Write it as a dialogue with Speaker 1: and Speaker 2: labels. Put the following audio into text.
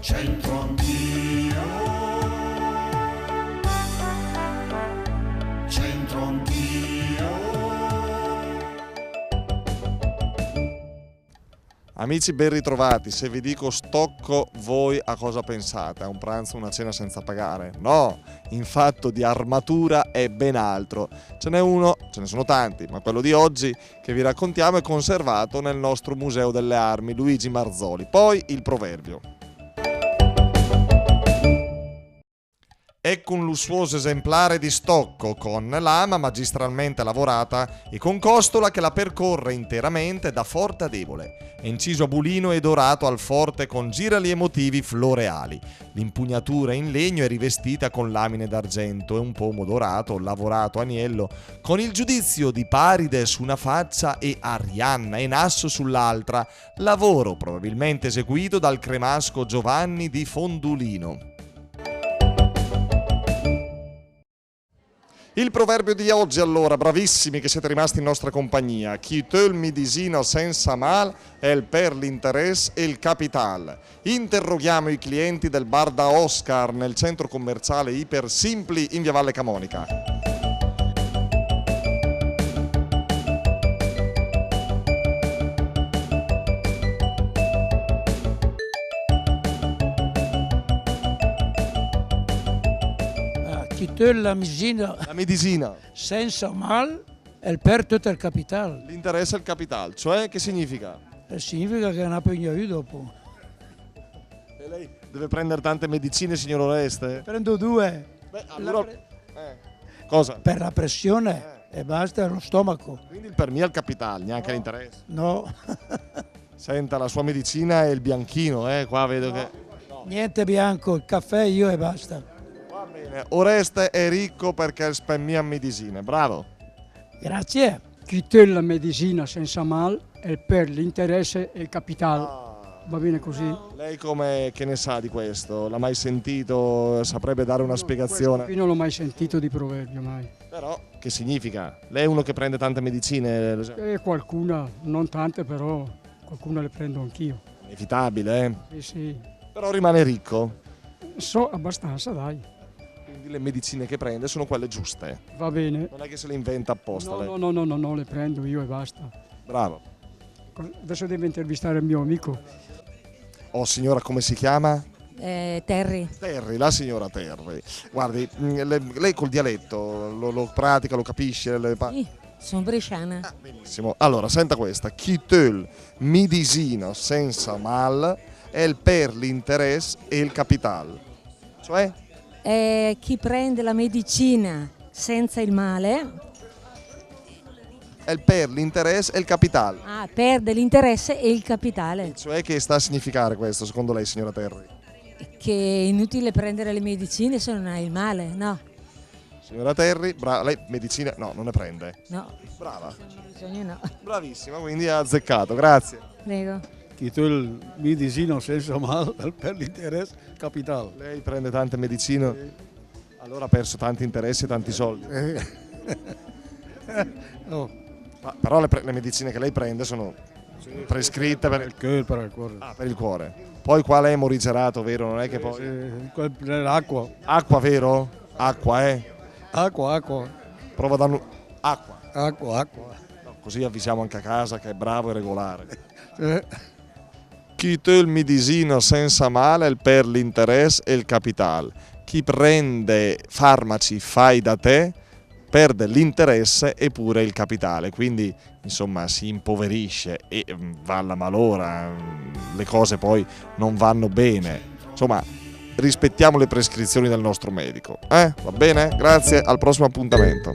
Speaker 1: C'entro anch'io, c'entro anch'io.
Speaker 2: Amici ben ritrovati, se vi dico Stocco voi a cosa pensate? A un pranzo, una cena senza pagare? No, in fatto di armatura è ben altro. Ce n'è uno, ce ne sono tanti, ma quello di oggi che vi raccontiamo è conservato nel nostro Museo delle Armi Luigi Marzoli. Poi il proverbio. Ecco un lussuoso esemplare di Stocco con lama magistralmente lavorata e con costola che la percorre interamente da forte a debole. È inciso a bulino e dorato al forte con girali e motivi floreali. L'impugnatura in legno è rivestita con lamine d'argento e un pomo dorato lavorato a agnello con il giudizio di Paride su una faccia e Arianna e Nasso sull'altra, lavoro probabilmente eseguito dal cremasco Giovanni di Fondulino. Il proverbio di oggi allora, bravissimi che siete rimasti in nostra compagnia. Chi tol midisino senza mal è il per l'interesse e il capital. Interroghiamo i clienti del bar da Oscar nel centro commerciale Iper Simpli in via Valle Camonica.
Speaker 3: Chi te la misina
Speaker 2: La medisina,
Speaker 3: senza mal è per tutto il capitale.
Speaker 2: l'interesse e il capital, cioè che significa?
Speaker 3: Significa che non ha più dopo.
Speaker 2: E lei deve prendere tante medicine, signor Oreste?
Speaker 3: Prendo due
Speaker 2: Beh, allora... Cosa?
Speaker 3: per la pressione e basta, lo stomaco.
Speaker 2: Quindi il per me è il capital, neanche l'interesse.
Speaker 3: No,
Speaker 2: Senta, la sua medicina è il bianchino, qua vedo che...
Speaker 3: niente bianco, il caffè io e basta.
Speaker 2: Va bene, Oreste è ricco perché spemmia medicine, bravo.
Speaker 3: Grazie.
Speaker 4: Chi te la medicina senza mal è per l'interesse e il capitale. Va bene così?
Speaker 2: Lei come che ne sa di questo? L'ha mai sentito? Saprebbe dare una spiegazione?
Speaker 4: Qui non l'ho mai sentito di proverbio, mai.
Speaker 2: Però, che significa? Lei è uno che prende tante medicine?
Speaker 4: E qualcuna, non tante però, qualcuna le prendo anch'io.
Speaker 2: Inevitabile,
Speaker 4: Sì, sì.
Speaker 2: Però rimane ricco.
Speaker 4: So abbastanza, dai.
Speaker 2: Quindi le medicine che prende sono quelle giuste.
Speaker 4: Va bene.
Speaker 2: Non è che se le inventa apposta lei.
Speaker 4: No, le prendo io e basta.
Speaker 2: Bravo.
Speaker 4: Adesso deve intervistare il mio amico.
Speaker 2: Oh signora, come si chiama?
Speaker 5: Terry.
Speaker 2: Terry, la signora Terry. Guardi, lei col dialetto lo pratica, lo capisce?
Speaker 5: Sì, sono bresciana.
Speaker 2: Benissimo. Allora, senta questa. Chi tol midisino senza mal è il per l'interesse e il capital. Cioè?
Speaker 5: Chi prende la medicina senza il male,
Speaker 2: È il per l'interesse e il capital.
Speaker 5: perde l'interesse e il capitale.
Speaker 2: Cioè che sta a significare questo, secondo lei, signora Terry?
Speaker 5: Che è inutile prendere le medicine se non hai il male, no?
Speaker 2: Signora Terry, lei medicina? No, non ne prende.
Speaker 5: No.
Speaker 2: Brava.
Speaker 5: Bisogna no.
Speaker 2: Bravissima, quindi ha azzeccato, grazie.
Speaker 5: Prego.
Speaker 6: Chi tu medicina senza mal per l'interesse capitale.
Speaker 2: Lei prende tante medicine, allora ha perso tanti interessi e tanti soldi.
Speaker 6: No,
Speaker 2: Però le medicine che lei prende sono prescritte per
Speaker 6: il cuore.
Speaker 2: per il cuore. Poi qua lei è morigerato, vero? Non è che poi...
Speaker 6: L'acqua.
Speaker 2: Acqua, vero? Acqua,
Speaker 6: Acqua.
Speaker 2: Prova a darlo... Acqua.
Speaker 6: Acqua.
Speaker 2: No, così avvisiamo anche a casa che è bravo e regolare. Chi te il medicino senza male è il per l'interesse e il capital. Chi prende farmaci fai da te perde l'interesse e pure il capitale, quindi insomma si impoverisce e va alla malora, le cose poi non vanno bene. Insomma, rispettiamo le prescrizioni del nostro medico. Va bene? Grazie, al prossimo appuntamento.